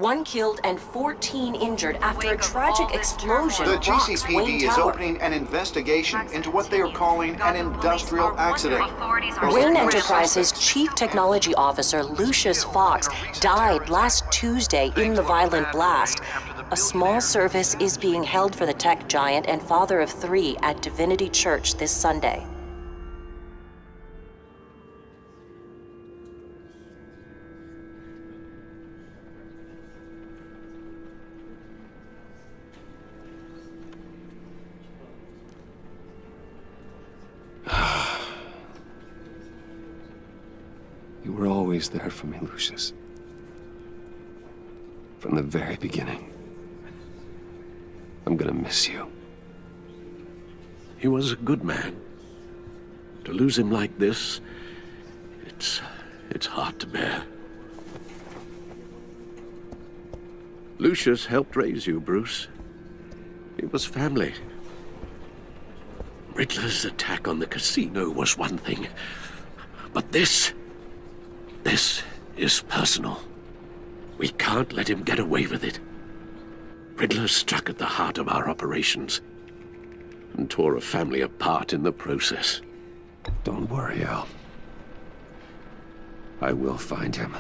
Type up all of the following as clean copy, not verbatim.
1 killed and 14 injured after a tragic explosion The rocks GCPD Wayne is Tower. opening an investigation into what they are calling an industrial accident. Wayne Enterprises' Chief Technology Officer Lucius Fox died last Tuesday in the violent blast. A small service is being held for the tech giant and father of 3 at Divinity Church this Sunday. You were always there for me, Lucius. From the very beginning. I'm gonna miss you. He was a good man. To lose him like this, it's hard to bear. Lucius helped raise you, Bruce. It was family. Riddler's attack on the casino was one thing, but this is personal. We can't let him get away with it. Riddler struck at the heart of our operations and tore a family apart in the process. Don't worry, Al. I will find him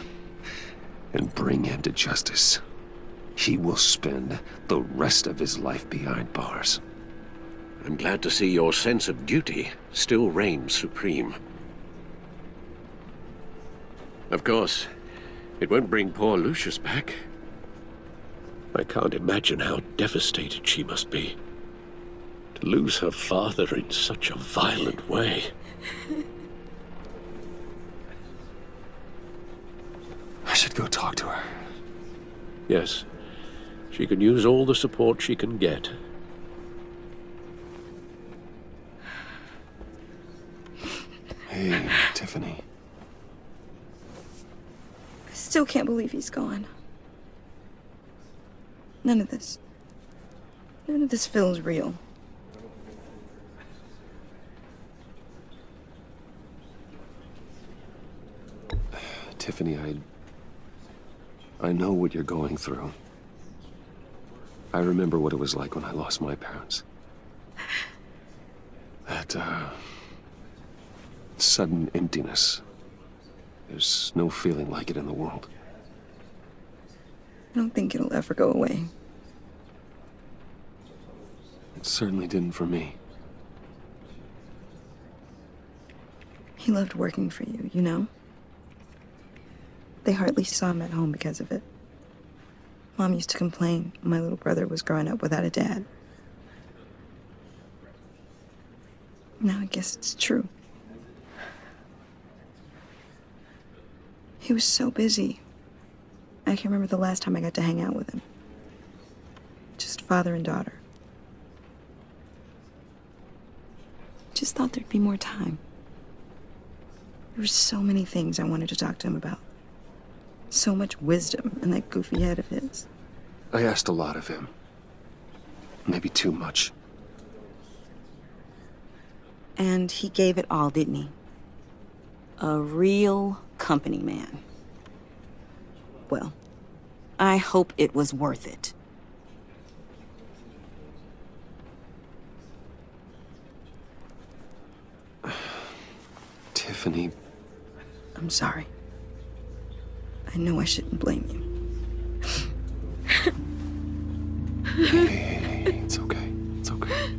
and bring him to justice. He will spend the rest of his life behind bars. I'm glad to see your sense of duty still reigns supreme. Of course, it won't bring poor Lucius back. I can't imagine how devastated she must be. To lose her father in such a violent way. I should go talk to her. Yes, she can use all the support she can get. Hey, Tiffany. I still can't believe he's gone. None of this feels real. Tiffany, I know what you're going through. I remember what it was like when I lost my parents. That, sudden emptiness. There's no feeling like it in the world. I don't think it'll ever go away. It certainly didn't for me. He loved working for you, you know? They hardly saw him at home because of it. Mom used to complain my little brother was growing up without a dad. Now I guess it's true. He was so busy. I can't remember the last time I got to hang out with him. Just father and daughter. Just thought there'd be more time. There were so many things I wanted to talk to him about. So much wisdom in that goofy head of his. I asked a lot of him. Maybe too much. And he gave it all, didn't he? A real company man. Well, I hope it was worth it. Tiffany. I'm sorry. I know I shouldn't blame you. Hey, it's okay. It's okay.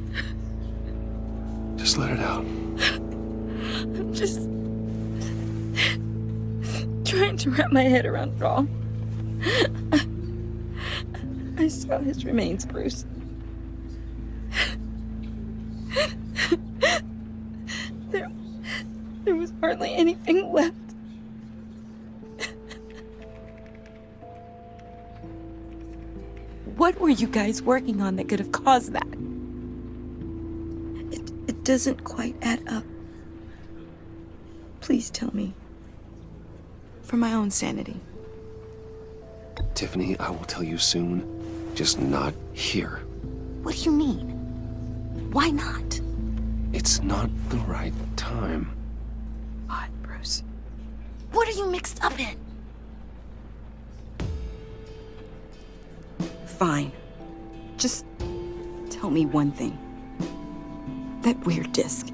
Just let it out. I'm just trying to wrap my head around it all. I saw his remains, Bruce. There was hardly anything left. What were you guys working on that could have caused that? It doesn't quite add up. Please tell me. For my own sanity. Tiffany, I will tell you soon. Just not here. What do you mean? Why not? It's not the right time. What, Bruce? What are you mixed up in? Fine. Just tell me one thing. That weird disc.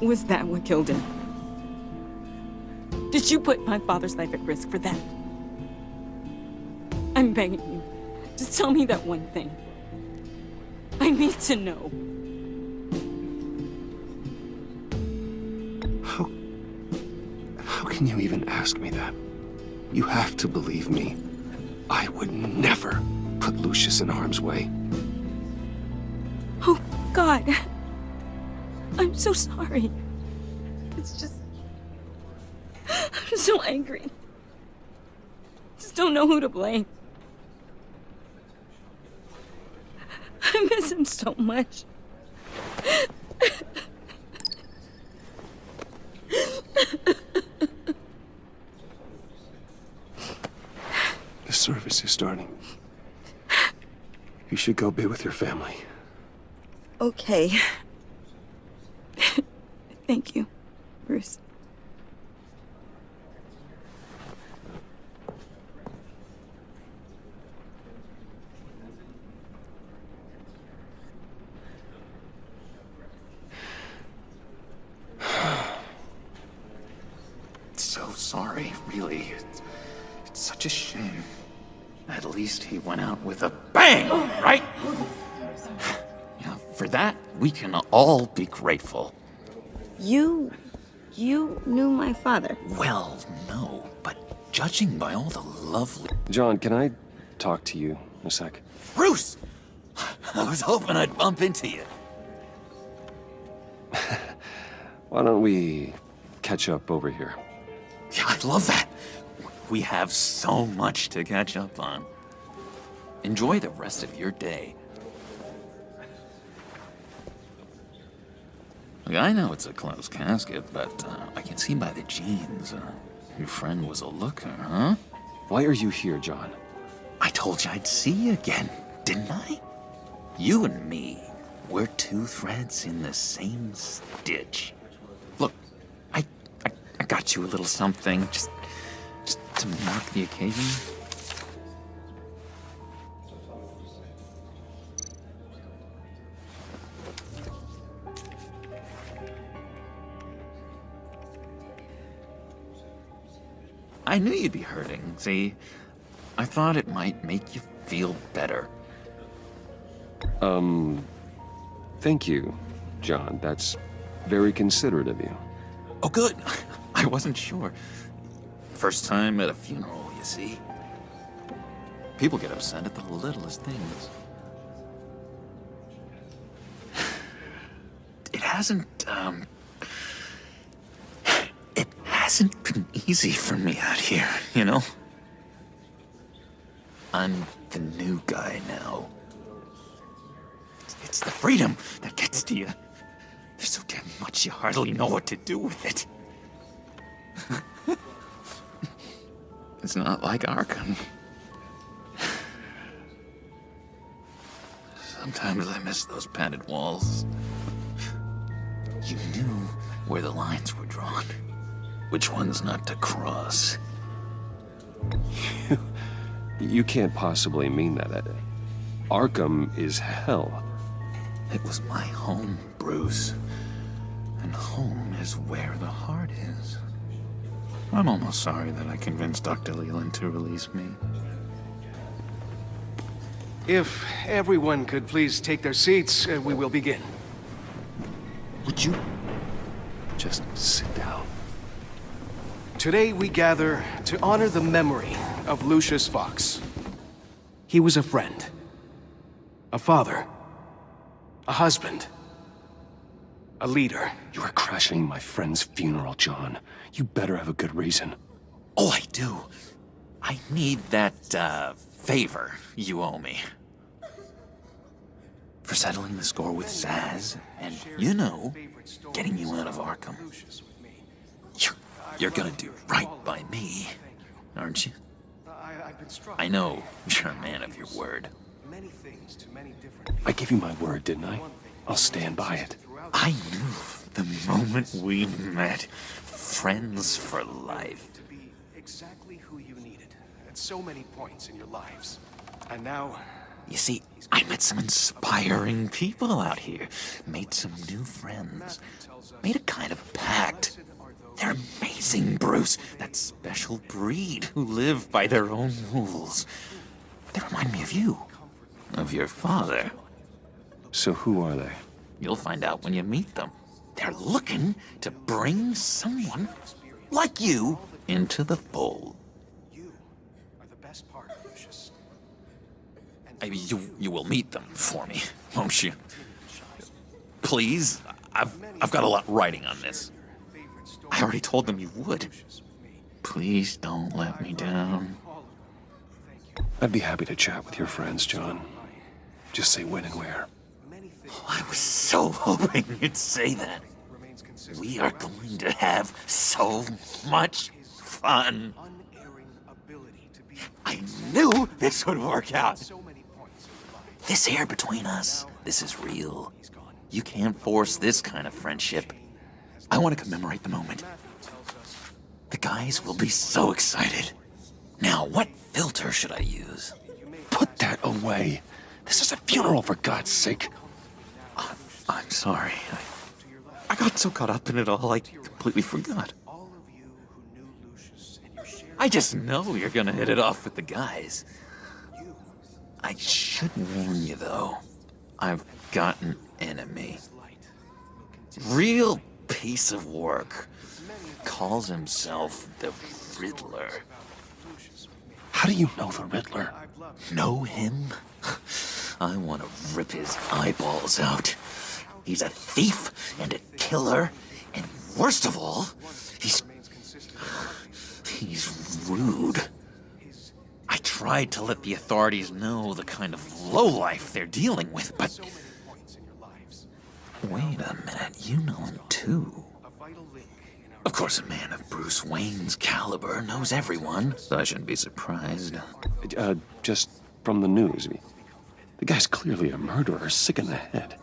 Was that what killed him? Did you put my father's life at risk for that? I'm begging you. Just tell me that one thing. I need to know. How can you even ask me that? You have to believe me. I would never put Lucius in harm's way. Oh, God. I'm so sorry. It's just... I'm so angry. Just don't know who to blame. I miss him so much. The service is starting. You should go be with your family. Okay. Thank you, Bruce. So sorry, really. It's such a shame. At least he went out with a bang, right? Yeah, for that, we can all be grateful. You knew my father. Well, no, but judging by all the lovely... John, can I talk to you a sec? Bruce! I was hoping I'd bump into you. Why don't we catch up over here? Yeah, I love that. We have so much to catch up on. Enjoy the rest of your day. Look, I know it's a closed casket, but I can see by the jeans, your friend was a looker, huh? Why are you here, John? I told you I'd see you again, didn't I? You and me, we're two threads in the same stitch. Look, I got you a little something, just to mark the occasion. I knew you'd be hurting, see? I thought it might make you feel better. Thank you, John. That's very considerate of you. Oh, good. I wasn't sure. First time at a funeral, you see. People get upset at the littlest things. It hasn't been easy for me out here, you know? I'm the new guy now. It's the freedom that gets to you. There's so damn much you hardly know what to do with it. It's not like Arkham. Sometimes I miss those padded walls. You knew where the lines were drawn. Which ones not to cross. You can't possibly mean that. Arkham is hell. It was my home, Bruce. And home is where the heart is. I'm almost sorry that I convinced Dr. Leland to release me. If everyone could please take their seats, we will begin. Would you? Just sit down. Today we gather to honor the memory of Lucius Fox. He was a friend, a father, a husband, a leader. You are crashing my friend's funeral, John. You better have a good reason. Oh, I do. I need that, favor you owe me. For settling the score with Zaz, and, you know, getting you out of Arkham. You're gonna do right by me, aren't you? I know you're a man of your word. I gave you my word, didn't I? I'll stand by it. I knew the moment we met, friends for life. To be exactly who you needed at so many points in your lives. And now, You see, I met some inspiring people out here, made some new friends, made a kind of pact. They're amazing, Bruce. That special breed who live by their own rules. They remind me of you, of your father. So who are they? You'll find out when you meet them. They're looking to bring someone like you into the fold. you are the best part, Lucius. You will meet them for me, won't you? Please, I've got a lot writing on this. I already told them you would. Please don't let me down. I'd be happy to chat with your friends, John. Just say when and where. I was so hoping you'd say that. We are going to have so much fun. I knew this would work out. This here between us, this is real. You can't force this kind of friendship. I want to commemorate the moment. The guys will be so excited. Now, what filter should I use? Put that away. This is a funeral, for God's sake. I'm sorry. I got so caught up in it all, I completely forgot. I just know you're gonna hit it off with the guys. I should warn you, though. I've got an enemy. Real piece of work. Calls himself the Riddler. How do you know the Riddler? Know him? I want to rip his eyeballs out. He's a thief and a killer, and worst of all, he's rude. I tried to let the authorities know the kind of lowlife they're dealing with, but... Wait a minute, you know him too. Of course, a man of Bruce Wayne's caliber knows everyone, so I shouldn't be surprised. Just from the news. The guy's clearly a murderer, sick in the head.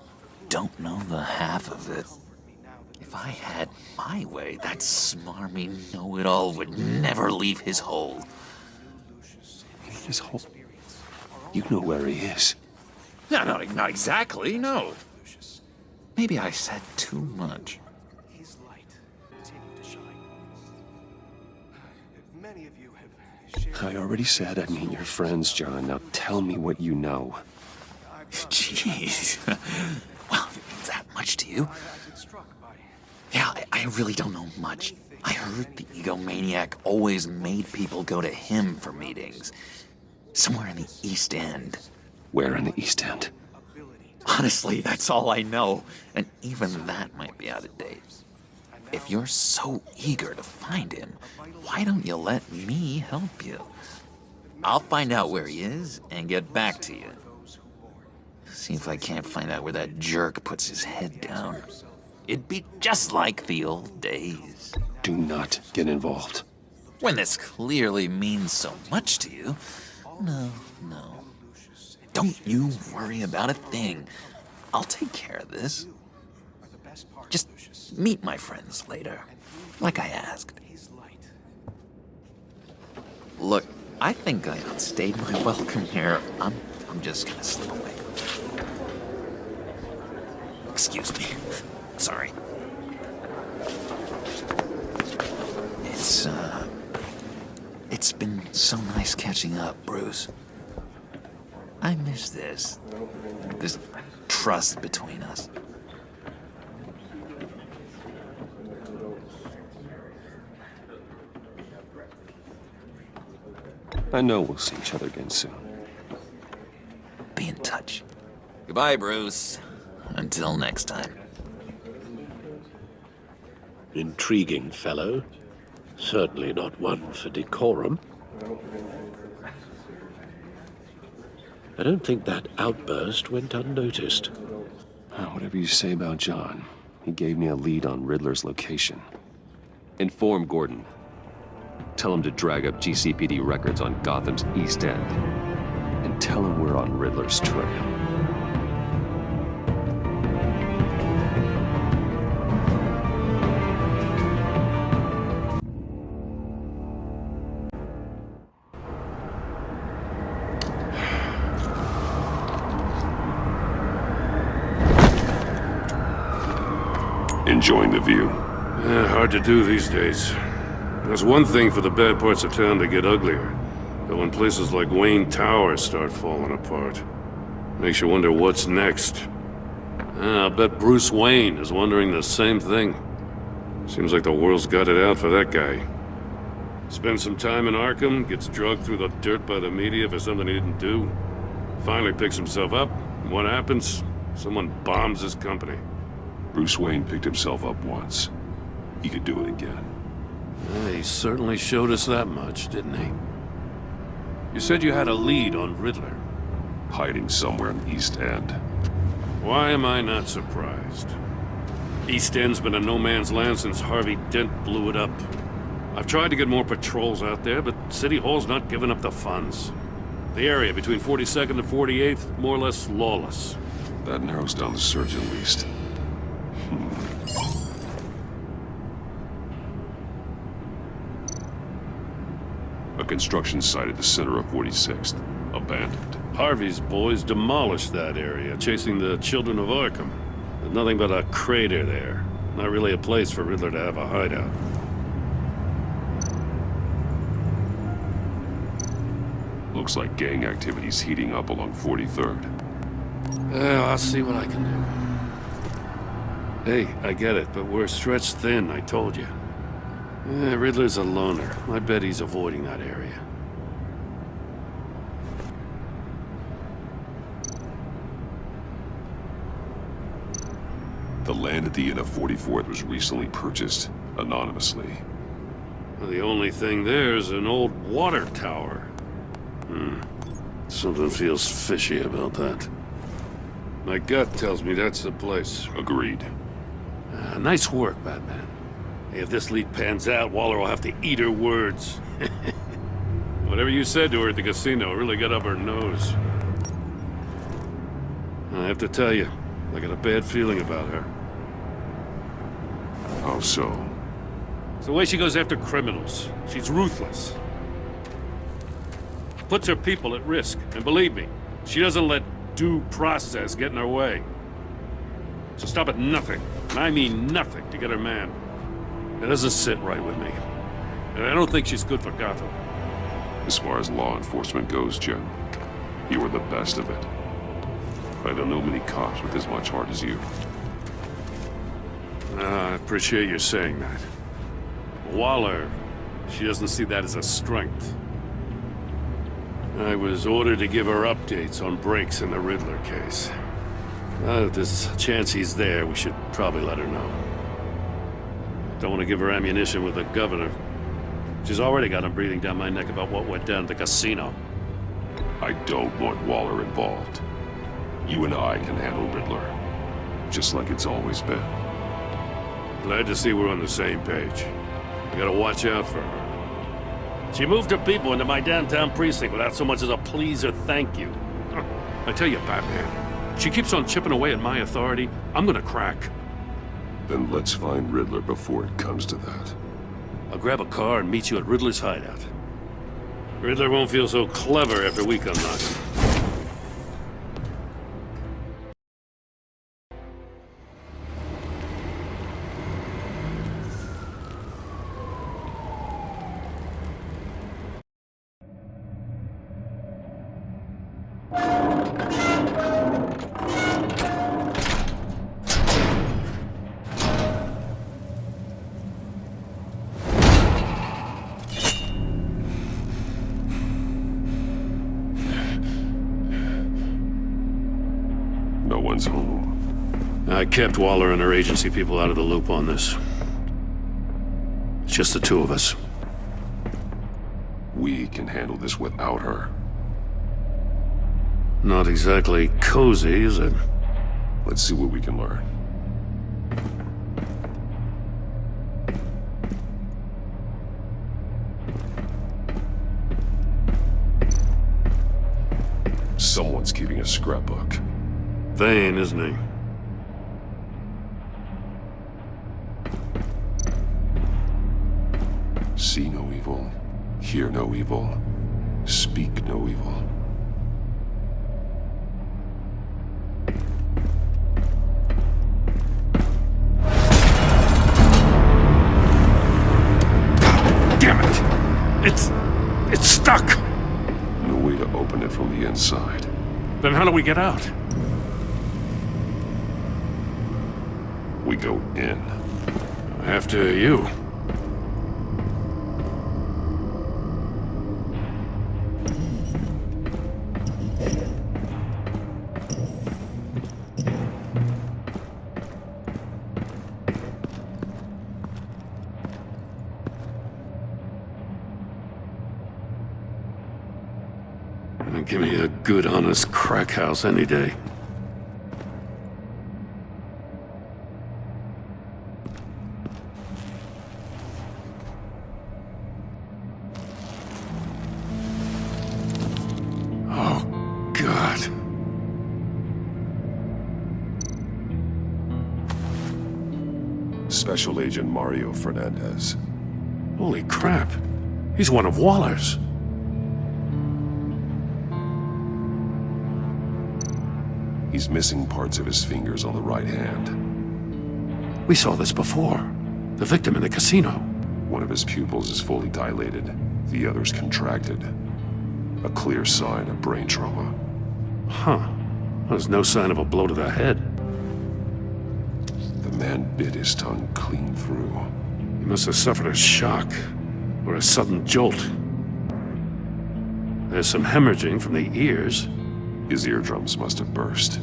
Don't know the half of it. If I had my way, that smarmy know-it-all would never leave his hole. His hole? You know where he is. No, not exactly, no. Maybe I said too much. His light continue to shine. Many of you have shared. I already said I'd meet your friends, John. Now tell me what you know. Jeez. Well, if it means that much to you. I've been struck by. Yeah, I really don't know much. I heard the egomaniac always made people go to him for meetings. Somewhere in the East End. Where in the East End? Honestly, that's all I know. And even that might be out of date. If you're so eager to find him, why don't you let me help you? I'll find out where he is and get back to you. See if I can't find out where that jerk puts his head down. It'd be just like the old days. Do not get involved. When this clearly means so much to you. No. Don't you worry about a thing. I'll take care of this. Just meet my friends later, like I asked. Look, I think I outstayed my welcome here. I'm just gonna slip away. Excuse me. Sorry. It's been so nice catching up, Bruce. I miss this trust between us. I know we'll see each other again soon. Be in touch. Goodbye, Bruce. Until next time. Intriguing fellow. Certainly not one for decorum. I don't think that outburst went unnoticed. Whatever you say about John, he gave me a lead on Riddler's location. Inform Gordon. Tell him to drag up GCPD records on Gotham's East End. And tell him we're on Riddler's trail. Enjoying the view? Hard to do these days. There's one thing for the bad parts of town to get uglier. But when places like Wayne Tower start falling apart, makes you wonder what's next. I'll bet Bruce Wayne is wondering the same thing. Seems like the world's got it out for that guy. Spends some time in Arkham, gets drugged through the dirt by the media for something he didn't do. Finally picks himself up, and what happens? Someone bombs his company. Bruce Wayne picked himself up once. He could do it again. He certainly showed us that much, didn't he? You said you had a lead on Riddler. Hiding somewhere in the East End. Why am I not surprised? East End's been a no-man's land since Harvey Dent blew it up. I've tried to get more patrols out there, but City Hall's not giving up the funds. The area between 42nd and 48th, more or less lawless. That narrows down the search at least. A construction site at the center of 46th. Abandoned. Harvey's boys demolished that area, chasing the children of Arkham. There's nothing but a crater there. Not really a place for Riddler to have a hideout. Looks like gang activity's heating up along 43rd. Well, I'll see what I can do. Hey, I get it, but we're stretched thin, I told you. Riddler's a loner. I bet he's avoiding that area. The land at the end of 44th was recently purchased, anonymously. Well, the only thing there is an old water tower. Something feels fishy about that. My gut tells me that's the place. Agreed. Nice work, Batman. Hey, if this lead pans out, Waller will have to eat her words. Whatever you said to her at the casino really got up her nose. I have to tell you, I got a bad feeling about her. How so? It's the way she goes after criminals. She's ruthless. Puts her people at risk. And believe me, she doesn't let due process get in her way. She'll stop at nothing, and I mean nothing, to get her man. It doesn't sit right with me. And I don't think she's good for Gotham. As far as law enforcement goes, Jim, you are the best of it. I don't know many cops with as much heart as you. I appreciate you saying that. Waller, she doesn't see that as a strength. I was ordered to give her updates on breaks in the Riddler case. If there's a chance he's there, we should probably let her know. Don't want to give her ammunition with the governor. She's already got him breathing down my neck about what went down at the casino. I don't want Waller involved. You and I can handle Riddler, just like it's always been. Glad to see we're on the same page. We gotta watch out for her. She moved her people into my downtown precinct without so much as a please or thank you. I tell you, Batman, she keeps on chipping away at my authority, I'm gonna crack. Then let's find Riddler before it comes to that. I'll grab a car and meet you at Riddler's hideout. Riddler won't feel so clever after we come knocking. No one's home. I kept Waller and her agency people out of the loop on this. It's just the two of us. We can handle this without her. Not exactly cozy, is it? Let's see what we can learn. Someone's keeping a scrapbook. Vain, isn't he? See no evil, hear no evil, speak no evil. It's stuck! No way to open it from the inside. Then how do we get out? We go in. After you. Give me a good, honest crack house any day. Oh, God. Special Agent Mario Fernandez. Holy crap. He's one of Waller's. He's missing parts of his fingers on the right hand. We saw this before. The victim in the casino. One of his pupils is fully dilated. The other's contracted. A clear sign of brain trauma. Huh. There's no sign of a blow to the head. The man bit his tongue clean through. He must have suffered a shock. Or a sudden jolt. There's some hemorrhaging from the ears. His eardrums must have burst.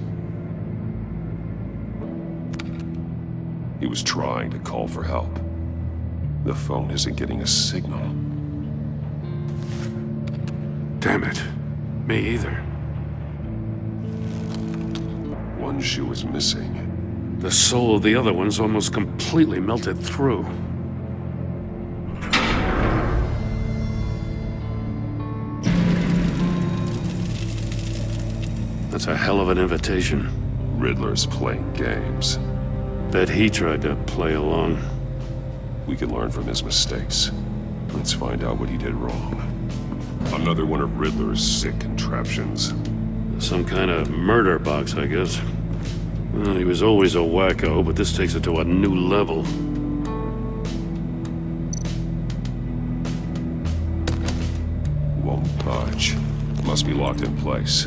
He was trying to call for help. The phone isn't getting a signal. Damn it. Me either. One shoe is missing. The soul of the other one's almost completely melted through. That's a hell of an invitation. Riddler's playing games. Bet he tried to play along. We can learn from his mistakes. Let's find out what he did wrong. Another one of Riddler's sick contraptions. Some kind of murder box, I guess. Well, he was always a wacko, but this takes it to a new level. Won't budge. Must be locked in place.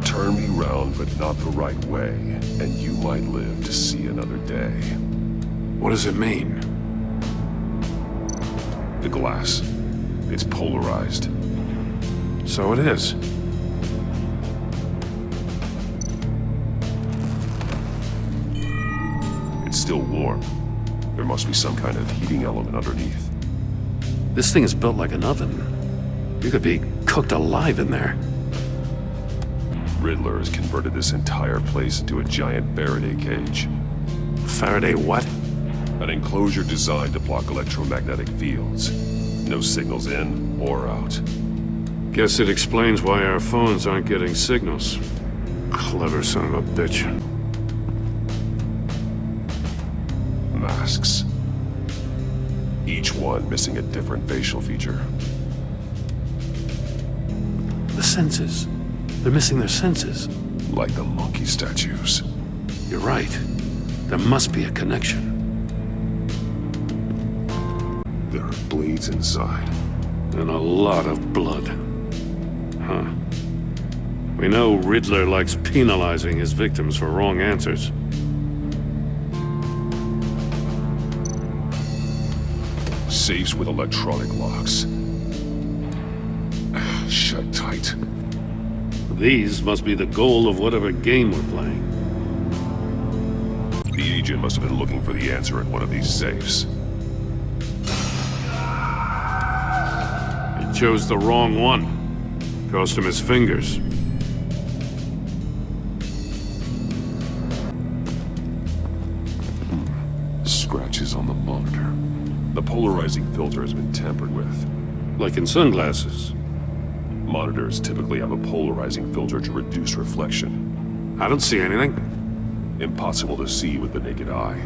Turn me round, but not the right way, and you might live to see another day. What does it mean? The glass. It's polarized. So it is. It's still warm. There must be some kind of heating element underneath. This thing is built like an oven. You could be cooked alive in there. Riddler has converted this entire place into a giant Faraday cage. Faraday what? An enclosure designed to block electromagnetic fields. No signals in or out. Guess it explains why our phones aren't getting signals. Clever son of a bitch. Masks. Each one missing a different facial feature. The senses. They're missing their senses. Like the monkey statues. You're right. There must be a connection. There are blades inside. And a lot of blood. Huh. We know Riddler likes penalizing his victims for wrong answers. Safes with electronic locks. Shut tight. These must be the goal of whatever game we're playing. The agent must have been looking for the answer in one of these safes. He chose the wrong one. Cost him his fingers. Scratches on the monitor. The polarizing filter has been tampered with. Like in sunglasses. Monitors typically have a polarizing filter to reduce reflection. I don't see anything. Impossible to see with the naked eye.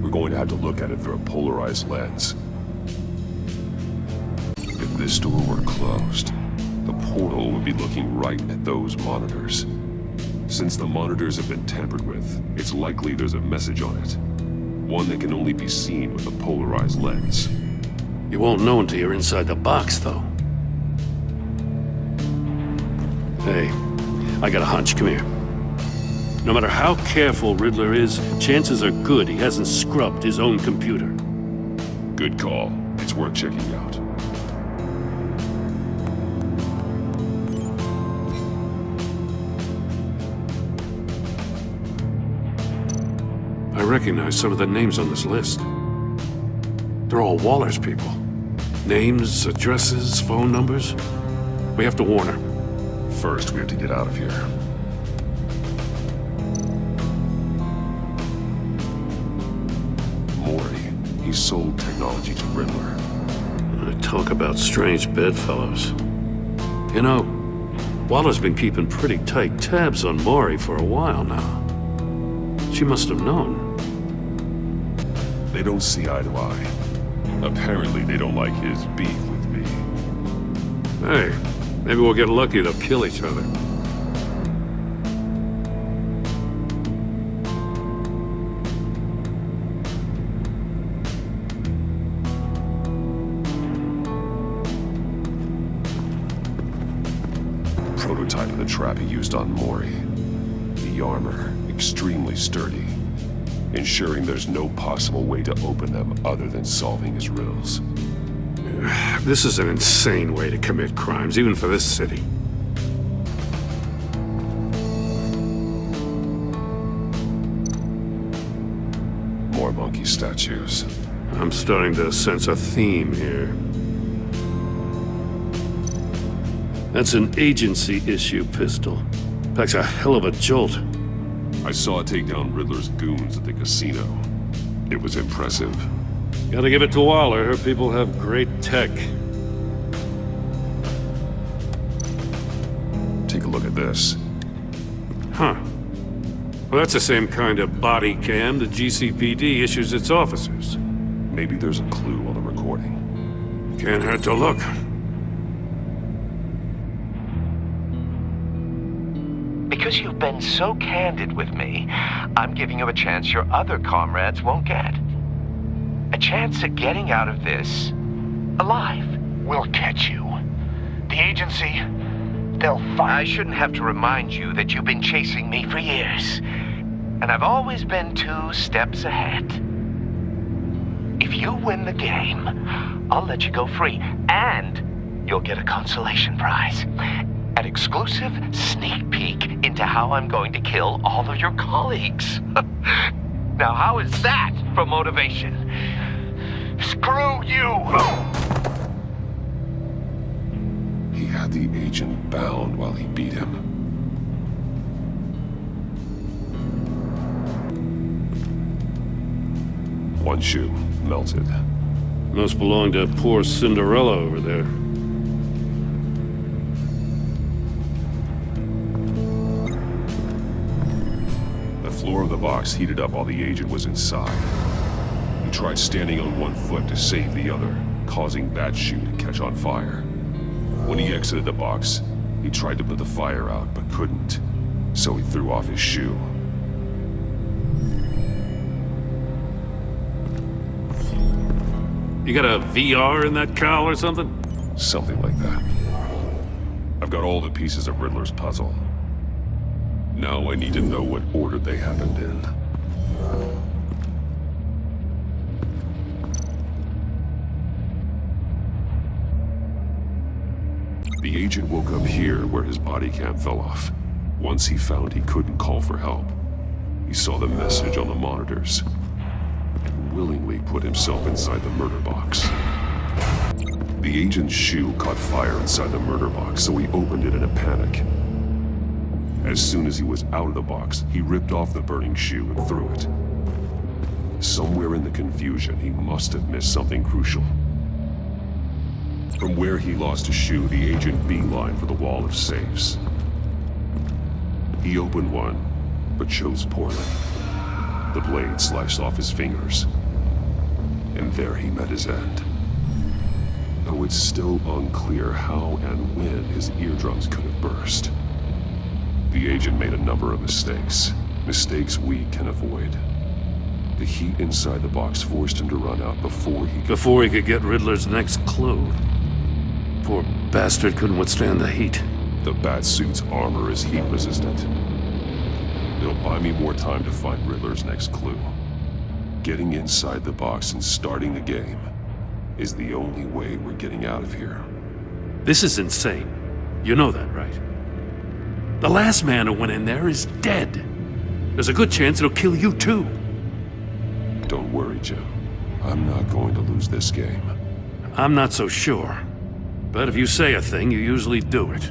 We're going to have to look at it through a polarized lens. If this door were closed, the portal would be looking right at those monitors. Since the monitors have been tampered with, it's likely there's a message on it. One that can only be seen with a polarized lens. You won't know until you're inside the box, though. Hey, I got a hunch. Come here. No matter how careful Riddler is, chances are good he hasn't scrubbed his own computer. Good call. It's worth checking out. I recognize some of the names on this list. They're all Waller's people. Names, addresses, phone numbers. We have to warn her. First, we have to get out of here. Maury, he sold technology to Riddler. Talk about strange bedfellows. You know, Waller's been keeping pretty tight tabs on Maury for a while now. She must have known. They don't see eye to eye. Apparently, they don't like his beef with me. Hey, maybe we'll get lucky to kill each other. Prototype of the trap he used on Maury. The armor, extremely sturdy, ensuring there's no possible way to open them other than solving his riddles. This is an insane way to commit crimes, even for this city. More monkey statues. I'm starting to sense a theme here. That's an agency-issue pistol. Packs a hell of a jolt. I saw it take down Riddler's goons at the casino. It was impressive. Gotta give it to Waller. Her people have great tech. Take a look at this. Huh. Well, that's the same kind of body cam the GCPD issues its officers. Maybe there's a clue on the recording. Can't hurt to look. Because you've been so candid with me, I'm giving you a chance your other comrades won't get. A chance at getting out of this alive. We'll catch you. The agency, they'll find... I shouldn't have to remind you that you've been chasing me for years. And I've always been 2 steps ahead. If you win the game, I'll let you go free. And you'll get a consolation prize. An exclusive sneak peek into how I'm going to kill all of your colleagues. Now, how is that for motivation? Screw you! He had the agent bound while he beat him. One shoe, melted. Must belong to poor Cinderella over there. The floor of the box heated up while the agent was inside. He tried standing on one foot to save the other, causing that shoe to catch on fire. When he exited the box, he tried to put the fire out, but couldn't, so he threw off his shoe. You got a VR in that cowl or something? Something like that. I've got all the pieces of Riddler's puzzle. Now I need to know what order they happened in. The agent woke up here where his body cam fell off. Once he found he couldn't call for help, he saw the message on the monitors and willingly put himself inside the murder box. The agent's shoe caught fire inside the murder box, so he opened it in a panic. As soon as he was out of the box, he ripped off the burning shoe and threw it. Somewhere in the confusion, he must have missed something crucial. From where he lost a shoe, the agent beelined for the wall of safes. He opened one, but chose poorly. The blade sliced off his fingers. And there he met his end. Though it's still unclear how and when his eardrums could have burst. The agent made a number of mistakes. Mistakes we can avoid. The heat inside the box forced him to run out before he could get Riddler's next clue. Poor bastard couldn't withstand the heat. The Batsuit's armor is heat resistant. It'll buy me more time to find Riddler's next clue. Getting inside the box and starting the game is the only way we're getting out of here. This is insane. You know that, right? The last man who went in there is dead. There's a good chance it'll kill you too. Don't worry, Jim. I'm not going to lose this game. I'm not so sure. But if you say a thing, you usually do it.